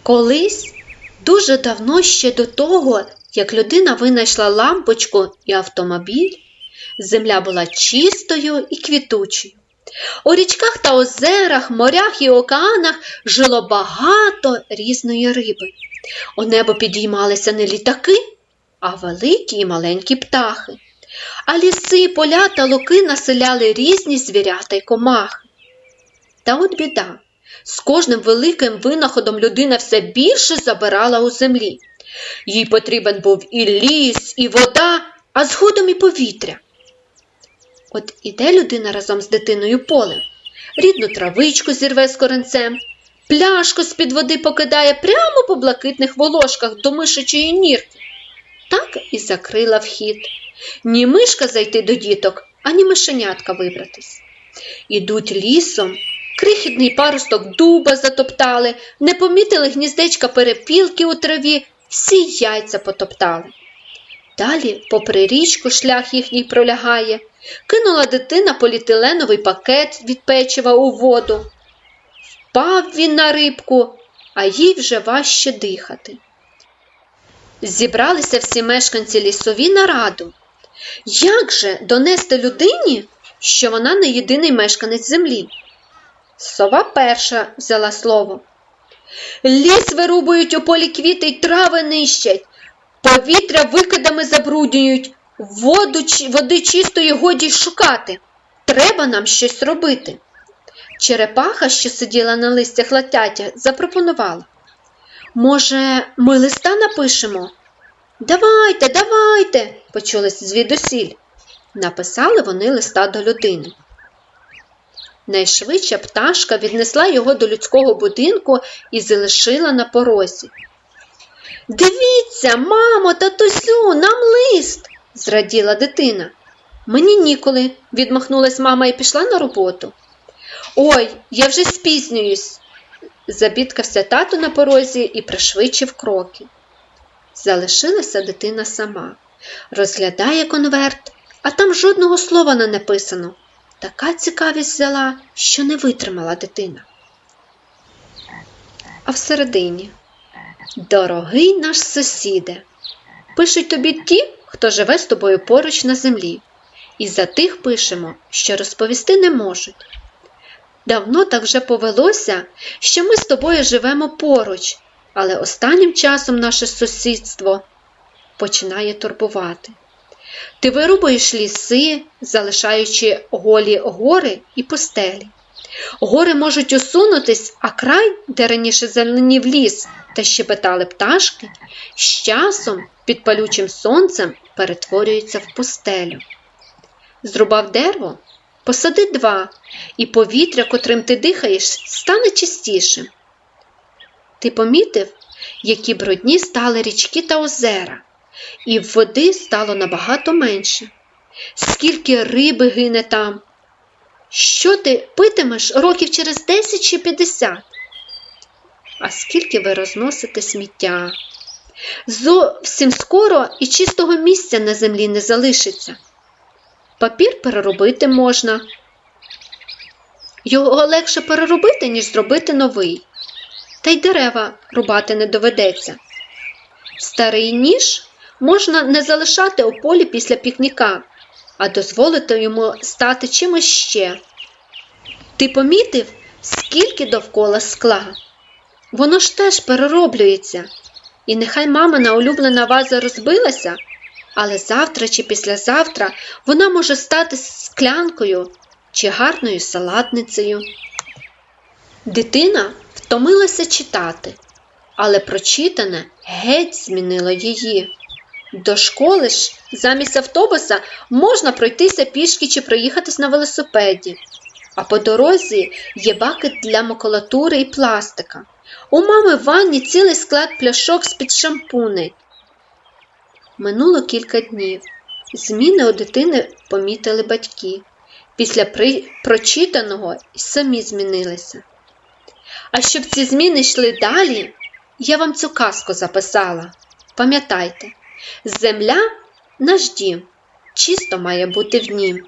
Колись, дуже давно ще до того, як людина винайшла лампочку і автомобіль, земля була чистою і квітучою. У річках та озерах, морях і океанах жило багато різної риби. У небо підіймалися не літаки, а великі і маленькі птахи. А ліси, поля та луки населяли різні звірята й комахи. Та от біда. З кожним великим винаходом людина все більше забирала у землі. Їй потрібен був і ліс, і вода, а згодом і повітря. От іде людина разом з дитиною полем, рідну травичку зірве з коренцем, пляшку з-під води покидає прямо по блакитних волошках до мишачої нірки. Так і закрила вхід. Ні мишка зайти до діток, ані мишенятка вибратись. Ідуть лісом, крихітний паросток дуба затоптали, не помітили гніздечка перепілки у траві, всі яйця потоптали. Далі попри річку шлях їхній пролягає, кинула дитина поліетиленовий пакет від печива у воду. Впав він на рибку, а їй вже важче дихати. Зібралися всі мешканці лісові на раду. Як же донести людині, що вона не єдиний мешканець землі? Сова перша взяла слово. Ліс вирубують, у полі квіти й трави нищать, повітря викидами забруднюють, води чистої годі й шукати. Треба нам щось робити. Черепаха, що сиділа на листях латяття, запропонувала. Може, ми листа напишемо? Давайте, давайте, почулись звідусіль. Написали вони листа до людини. Найшвидша пташка віднесла його до людського будинку і залишила на порозі. «Дивіться, мамо, татусю, нам лист!» – зраділа дитина. «Мені ніколи», – відмахнулась мама і пішла на роботу. «Ой, я вже спізнююсь!» – забідкався тато на порозі і пришвидшив кроки. Залишилася дитина сама. Розглядає конверт, а там жодного слова не написано. Така цікавість взяла, що не витримала дитина. А всередині. Дорогий наш сусіде, пишуть тобі ті, хто живе з тобою поруч на землі. І за тих пишемо, що розповісти не можуть. Давно так вже повелося, що ми з тобою живемо поруч, але останнім часом наше сусідство починає турбувати. Ти вирубуєш ліси, залишаючи голі гори і пустелі. Гори можуть усунутись, а край, де раніше зеленів ліс та щебетали пташки, з часом під палючим сонцем перетворюється в пустелю. Зрубав дерево, посади два, і повітря, котрим ти дихаєш, стане чистішим. Ти помітив, які брудні стали річки та озера, і води стало набагато менше. Скільки риби гине там. Що ти питимеш років через 10 чи 50? А скільки ви розносите сміття? Зовсім скоро і чистого місця на землі не залишиться. Папір переробити можна. Його легше переробити, ніж зробити новий. Та й дерева рубати не доведеться. Старий ніж можна не залишати у полі після пікніка, а дозволити йому стати чимось ще. Ти помітив, скільки довкола скла? Воно ж теж перероблюється. І нехай мамина улюблена ваза розбилася, але завтра чи післязавтра вона може стати склянкою чи гарною салатницею. Дитина втомилася читати, але прочитане геть змінило її. До школи ж замість автобуса можна пройтися пішки чи проїхатись на велосипеді. А по дорозі є баки для макулатури і пластика. У мами в ванні цілий склад пляшок з-під шампуней. Минуло кілька днів. Зміни у дитини помітили батьки. Після прочитаного й самі змінилися. А щоб ці зміни йшли далі, я вам цю казку записала. Пам'ятайте, земля – наш дім, чисто має бути в нім.